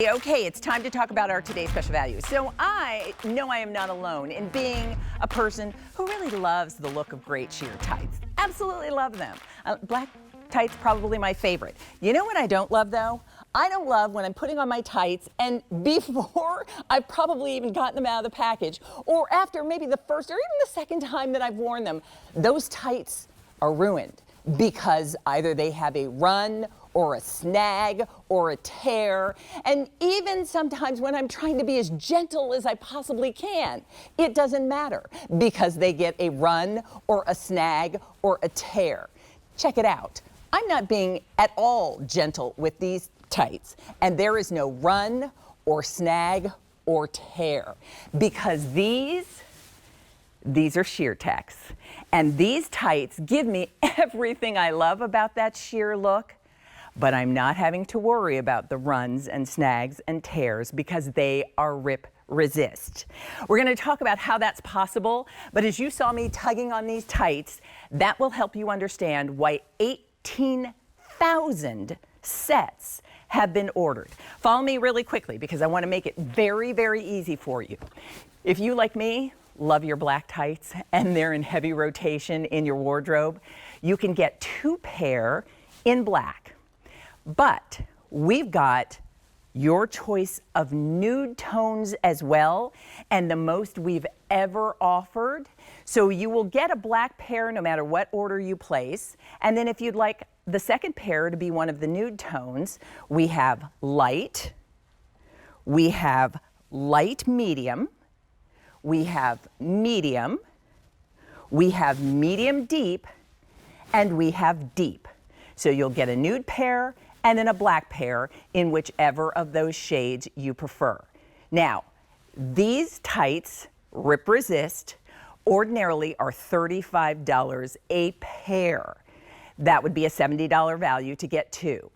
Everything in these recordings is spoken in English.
Okay, it's time to talk about our today's special value. So I know I am not alone in being a person who really loves the look of great sheer tights. Absolutely love them. Black tights, probably my favorite. You know what I don't love though? I don't love when I'm putting on my tights and before I've probably even gotten them out of the package, or after maybe the first or even the second time that I've worn them, those tights are ruined because either they have a run or a snag or a tear, and even sometimes when I'm trying to be as gentle as I possibly can, it doesn't matter because they get a run or a snag or a tear. Check it out. I'm not being at all gentle with these tights, and there is no run or snag or tear because these are Sheertex, and these tights give me everything I love about that sheer look, but I'm not having to worry about the runs and snags and tears because they are rip resist. We're going to talk about how that's possible, but as you saw me tugging on these tights, that will help you understand why 18,000 sets have been ordered. Follow me really quickly because I want to make it very, very easy for you. If you, like me, love your black tights and they're in heavy rotation in your wardrobe, you can get 2 pair in black. But we've got your choice of nude tones as well, and the most we've ever offered. So you will get a black pair no matter what order you place. And then if you'd like the second pair to be one of the nude tones, we have light, we have light medium, we have medium deep, and we have deep. So you'll get a nude pair and then a black pair in whichever of those shades you prefer. Now, these tights, rip resist, ordinarily are $35 a pair. That would be a $70 value to get 2.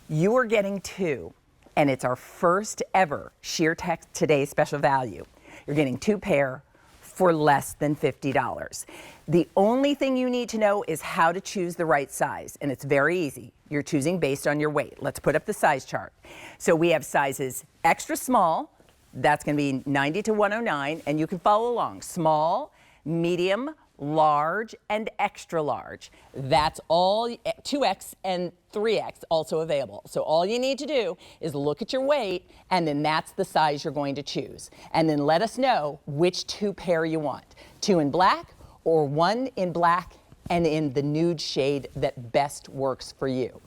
You are getting 2, and it's our first ever Sheertex Today's Special Value. You're getting 2 pair for less than $50. The only thing you need to know is how to choose the right size, and it's very easy. You're choosing based on your weight. Let's put up the size chart. So we have sizes extra small, that's going to be 90 to 109, and you can follow along. Small, medium, large, and extra large. That's all, 2X and 3X also available. So all you need to do is look at your weight, and then that's the size you're going to choose. And then let us know which 2 pair you want. 2 in black or 1 in black and in the nude shade that best works for you.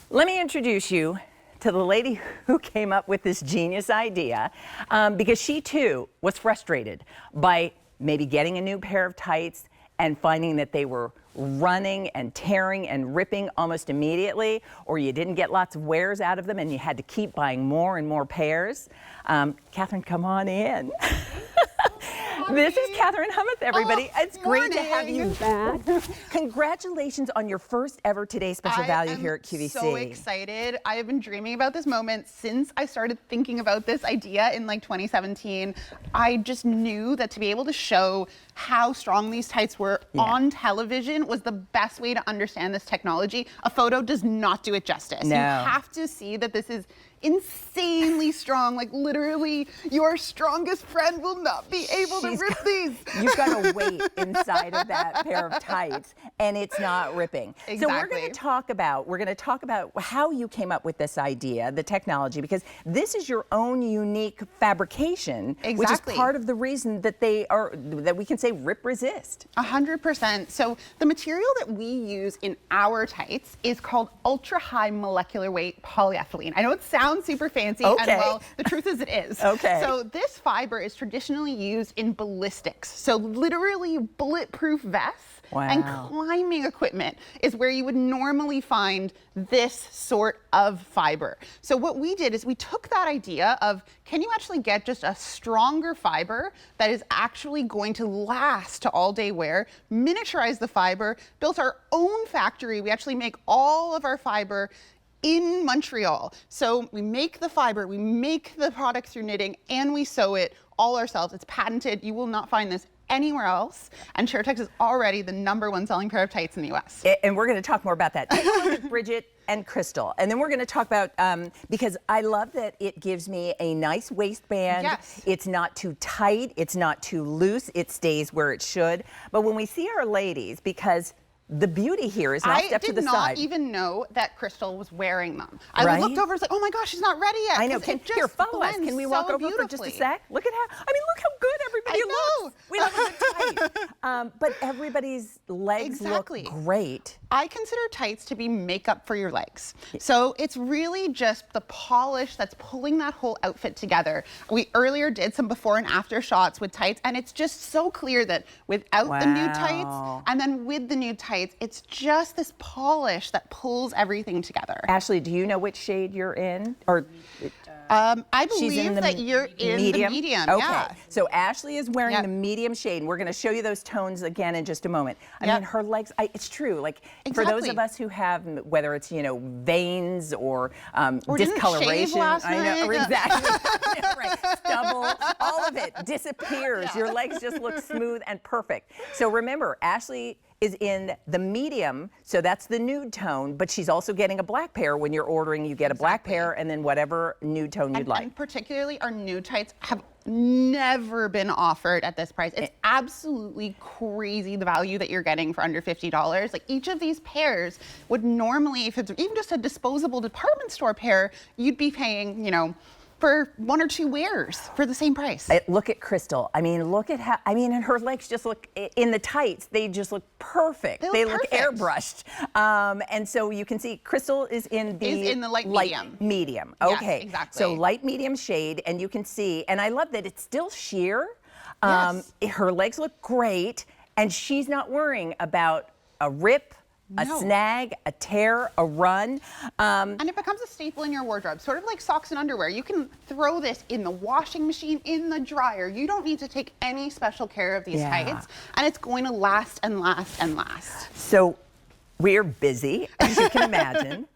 Let me introduce you to the lady who came up with this genius idea because she too was frustrated by maybe getting a new pair of tights and finding that they were running and tearing and ripping almost immediately, or you didn't get lots of wears out of them and you had to keep buying more and more pairs. Catherine, come on in. This is Catherine Hummuth, everybody. It's great to have you back. Congratulations on your first ever Today's Special Value here at QVC. I'm so excited. I have been dreaming about this moment since I started thinking about this idea in like 2017. I just knew that to be able to show how strong these tights were on television was the best way to understand this technology. A photo does not do it justice. No. You have to see that this is insanely strong. Like literally your strongest friend will not be able to rip these. You've got a weight inside of that pair of tights and it's not ripping. Exactly. So we're going to talk about how you came up with this idea, the technology, because this is your own unique fabrication, which is part of the reason that that we can say rip resist. 100%. So the material that we use in our tights is called ultra high molecular weight polyethylene. I know it sounds super fancy, and well, the truth is it is. Okay. So this fiber is traditionally used in ballistics. So literally bulletproof vests and climbing equipment is where you would normally find this sort of fiber. So what we did is we took that idea of, can you actually get just a stronger fiber that is actually going to last to all day wear, miniaturize the fiber, built our own factory. We actually make all of our fiber in Montreal. So we make the fiber, we make the product through knitting, and we sew it all ourselves. It's patented. You will not find this anywhere else. And Sheertex is already the #1 selling pair of tights in the US. And we're going to talk more about that. Take a look at Bridget and Crystal. And then we're going to talk about, because I love that it gives me a nice waistband. Yes. It's not too tight. It's not too loose. It stays where it should. But when we see our ladies, because the beauty here is not step to the side. I did not even know that Crystal was wearing them. I Right? looked over, it's like, oh my gosh, she's not ready yet. I know. 'Cause it Here, just follow us. blends Can we so walk over for just a beautifully. sec? Look at how, I mean, look how good everybody I know. looks. We love a good tight. But everybody's legs Exactly. look great. I consider tights to be makeup for your legs. So it's really just the polish that's pulling that whole outfit together. We earlier did some before and after shots with tights, and it's just so clear that without the nude tights and then with the nude tights, it's just this polish that pulls everything together. Ashley, do you know which shade you're in? Or I she's in believe the that you're in medium? the medium. Okay. Yeah. So Ashley is wearing Yep. the medium shade, and we're going to show you those tones again in just a moment. I Yep. mean, her legs, it's true. Like, for those of Exactly. us who have, whether it's, veins or Or didn't shave discoloration. last I know, night. exactly. Right. Stubble, all of it disappears. Your legs just look smooth and perfect. So remember, Ashley is in the medium, so that's the nude tone, but she's also getting a black pair. When you're ordering, you get a black pair and then whatever nude tone you'd like. And particularly our nude tights have never been offered at this price. It's absolutely crazy the value that you're getting for under $50. Like, each of these pairs would normally, if it's even just a disposable department store pair, you'd be paying, for 1 or 2 wears for the same price. Look at Crystal. I mean, look at how, and her legs just look, in the tights, they just look perfect. They look look perfect. airbrushed. And so you can see Crystal is in the light medium. medium. Yes, Okay. exactly. So light medium shade, and you can see, and I love that it's still sheer. Yes. Her legs look great, and she's not worrying about a rip, a No. snag, a tear, a run. And it becomes a staple in your wardrobe, sort of like socks and underwear. You can throw this in the washing machine, in the dryer. You don't need to take any special care of these tights, and it's going to last and last and last. So we're busy, as you can imagine.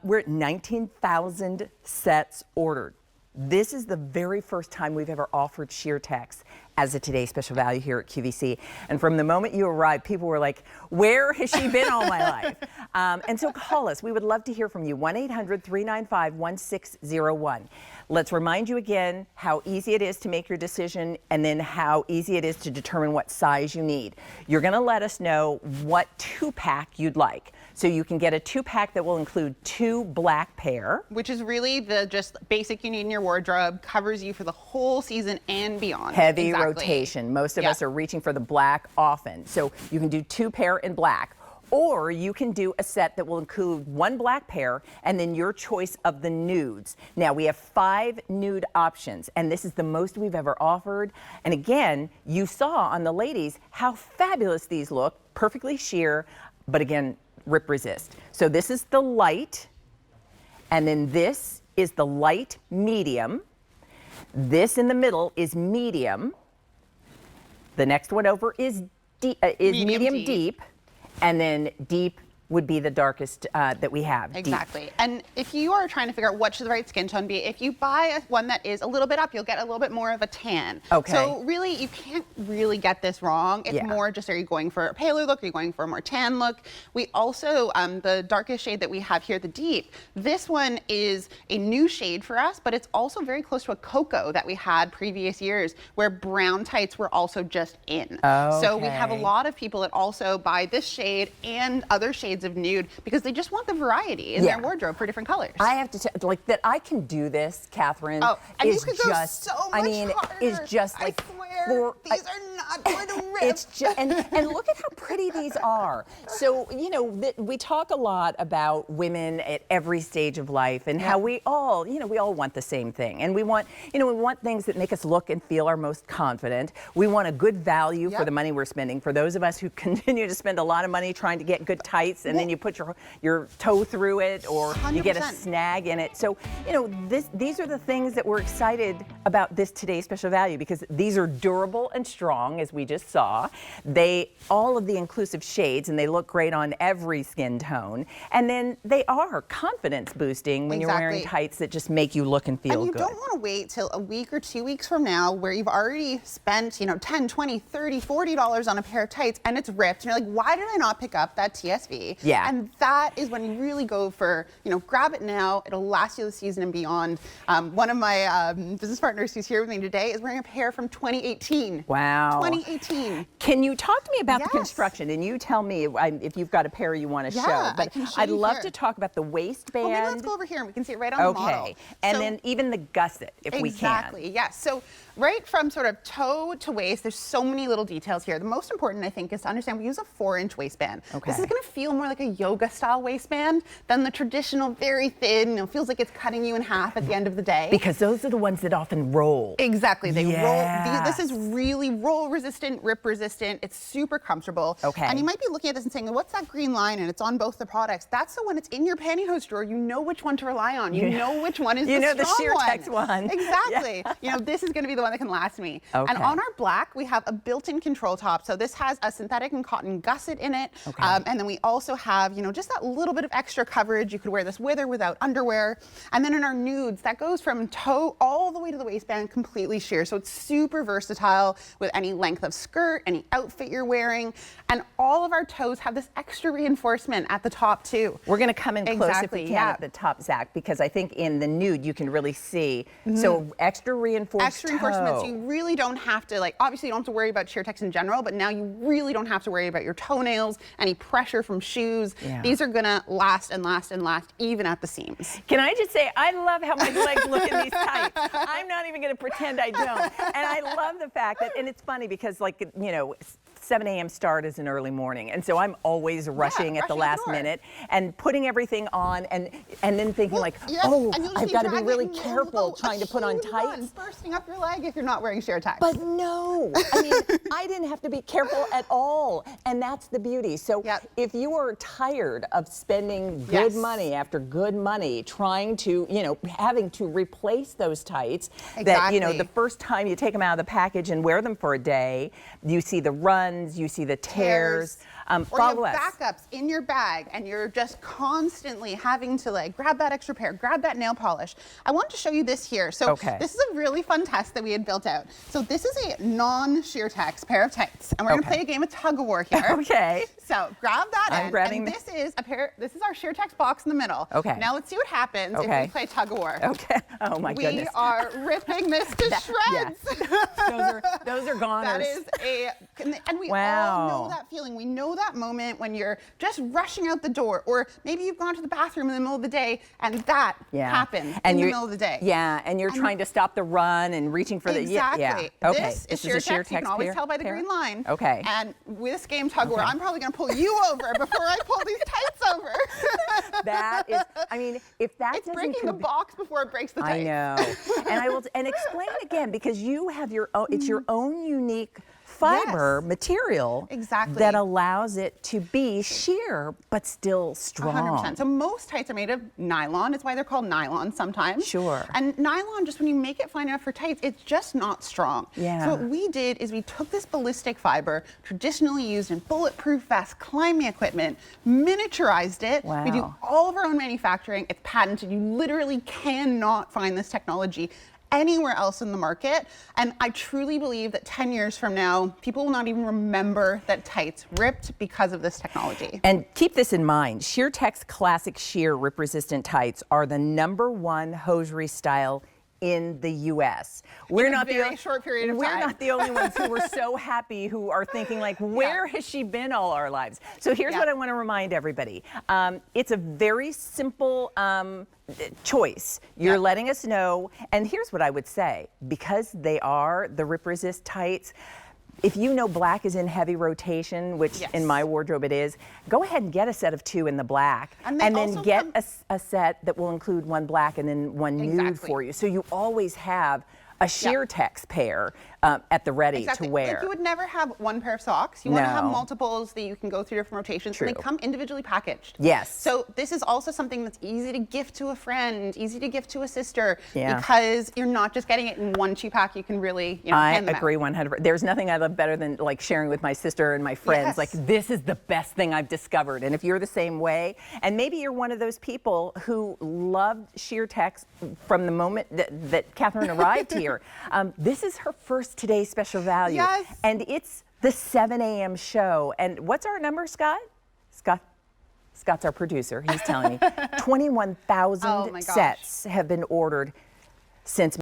We're at 19,000 sets ordered. This is the very first time we've ever offered Sheertex as a Today Special Value here at QVC. And from the moment you arrived, people were like, where has she been all my life? And so call us. We would love to hear from you. 1-800-395-1601. Let's remind you again how easy it is to make your decision, and then how easy it is to determine what size you need. You're going to let us know what 2-pack you'd like. So you can get a 2-pack that will include 2 black pair. Which is really the just basic you need in your wardrobe, covers you for the whole season and beyond. Heavy Exactly. rotation. Most of us are reaching for the black often. So you can do 2 pair in black. Or you can do a set that will include 1 black pair and then your choice of the nudes. Now, we have 5 nude options, and this is the most we've ever offered. And again, you saw on the ladies how fabulous these look, perfectly sheer, but again, rip resist. So this is the light, and then this is the light medium. This in the middle is medium. The next one over is medium deep. And then deep would be the darkest that we have. Exactly. And if you are trying to figure out what should the right skin tone be, if you buy one that is a little bit up, you'll get a little bit more of a tan. Okay. So really, you can't really get this wrong. It's more just, are you going for a paler look? Are you going for a more tan look? We also, the darkest shade that we have here, the deep, this one is a new shade for us, but it's also very close to a cocoa that we had previous years, where brown tights were also just in. So we have a lot of people that also buy this shade and other shades of nude because they just want the variety in their wardrobe for different colors. I have to tell, like, that I can do this, Catherine. Oh, and is you could go just, so much harder. is just like, I swear, these are not going to rip. It's just, and look at how pretty these are. So, we talk a lot about women at every stage of life and how we all, we all want the same thing. And we want, we want things that make us look and feel our most confident. We want a good value for the money we're spending. For those of us who continue to spend a lot of money trying to get good tights, and then you put your toe through it, or you get a 100%. snag in it. So, these are the things that we're excited about this today's special value, because these are durable and strong, as we just saw. All of the inclusive shades, and they look great on every skin tone. And then they are confidence boosting when you're wearing tights that just make you look and feel good. And you don't want to wait till a week or 2 weeks from now where you've already spent, you know, $10, $20, $30, $40 on a pair of tights and it's ripped. And you're like, why did I not pick up that TSV? Yeah. And that is when you really go for, you know, grab it now. It'll last you the season and beyond. One of my business partners who's here with me today is wearing a pair from 2018. Wow. 2018. Can you talk to me about the construction? And you tell me if you've got a pair you want to show. But I'd love to talk about the waistband. Well, maybe let's go over here and we can see it right on the model. Okay. And then even the gusset, if we can. Exactly, yes. So right from sort of toe to waist, there's so many little details here. The most important, I think, is to understand we use a 4-inch waistband. Okay. This is going to feel more like a yoga style waistband than the traditional very thin. It feels like it's cutting you in half at the end of the day. Because those are the ones that often roll. Exactly, they roll. This is really roll resistant, rip resistant. It's super comfortable. Okay. And you might be looking at this and saying, what's that green line? And it's on both the products. That's so when it's in your pantyhose drawer, you know which one to rely on. You know which one is the strong the Sheertex one. Exactly. Yeah. You know, this is going to be the one that can last me. Okay. And on our black, we have a built-in control top. So this has a synthetic and cotton gusset in it. Okay. And then we also have, you know, just that little bit of extra coverage. You could wear this with or without underwear. And then in our nudes, that goes from toe all the way to the waistband, completely sheer. So it's super versatile with any length of skirt, any outfit you're wearing. And all of our toes have this extra reinforcement at the top too. We're going to come in close if we can at the top, Zach, because I think in the nude you can really see. So extra reinforced Extra reinforcement, so you really don't have to, like, obviously you don't have to worry about Sheertex in general, but now you really don't have to worry about your toenails, any pressure from shoes. Yeah. These are gonna last and last and last, even at the seams. Can I just say, I love how my legs look in these tights. I'm not even gonna pretend I don't. And I love the fact that, and it's funny because, like, you know, 7 a.m. start is an early morning, and so I'm always rushing at the last minute and putting everything on, and then thinking I've got to be really careful trying to put on tights. Bursting up your leg if you're not wearing Sheertex. But no, I mean, I didn't have to be careful at all, and that's the beauty. So if you are tired of spending good money after good money trying to, you know, having to replace those tights that, you know, the first time you take them out of the package and wear them for a day, you see the runs, you see the tears. Follow us. Backups in your bag and you're just constantly having to, like, grab that extra pair, grab that nail polish. I want to show you this here. So this is a really fun test that we had built out. So this is a non-Sheertex pair of tights, and we're going to play a game of tug of war here. Okay. So grab that end, grabbing and this is our Sheertex box in the middle. Okay. Now let's see what happens if we play tug of war. Okay. Oh my goodness. We are ripping this to shreds. Those are goners. That is and we all know that feeling. We know that moment when you're just rushing out the door, or maybe you've gone to the bathroom in the middle of the day and that happens in the middle of the day. Yeah, and you're trying to stop the run and reaching for the Exactly. Okay. This is Sheertex. You can always tell by the green line. Okay. And with this game tug of war, I'm probably going to pull you over before I pull these tights over. That is, I mean, if that it's breaking the box before it breaks the tights. I know. And explain again, because you have your own, it's your own unique fiber material that allows it to be sheer but still strong. 100%. So most tights are made of nylon. It's why they're called nylon sometimes. Sure. And nylon, just when you make it fine enough for tights, it's just not strong. Yeah. So what we did is we took this ballistic fiber, traditionally used in bulletproof vests, climbing equipment, miniaturized it. Wow. We do all of our own manufacturing. It's patented. You literally cannot find this technology anywhere else in the market. And I truly believe that 10 years from now, people will not even remember that tights ripped because of this technology. And keep this in mind, Sheertex Classic Sheer Rip Resistant Tights are the #1 hosiery style in the U.S. We're not the short period of time. We're not the only ones who were so happy, who are thinking, like, where has she been all our lives? So here's what I want to remind everybody. It's a very simple choice. You're letting us know, and here's what I would say, because they are the Rip Resist tights, if you know black is in heavy rotation, which in my wardrobe it is, go ahead and get a set of 2 in the black, and then get a set that will include 1 black and then 1 nude for you. So you always have a Sheertex pair at the ready Exactly. to wear. Like you would never have one pair of socks. You want to have No. multiples that you can go through different rotations. True. And they come individually packaged. Yes. So this is also something that's easy to gift to a friend, easy to gift to a sister, Yeah. because you're not just getting it in one cheap pack. You can really, hand them agree out. 100%. There's nothing I love better than like sharing with my sister and my friends. Yes. Like, this is the best thing I've discovered. And if you're the same way, and maybe you're one of those people who loved Sheertex from the moment that Catherine arrived here, this is her first Today's Special Value. Yes. And it's the 7 a.m. show. And what's our number, Scott? Scott's our producer. He's telling me 21,000 Oh my gosh. sets have been ordered since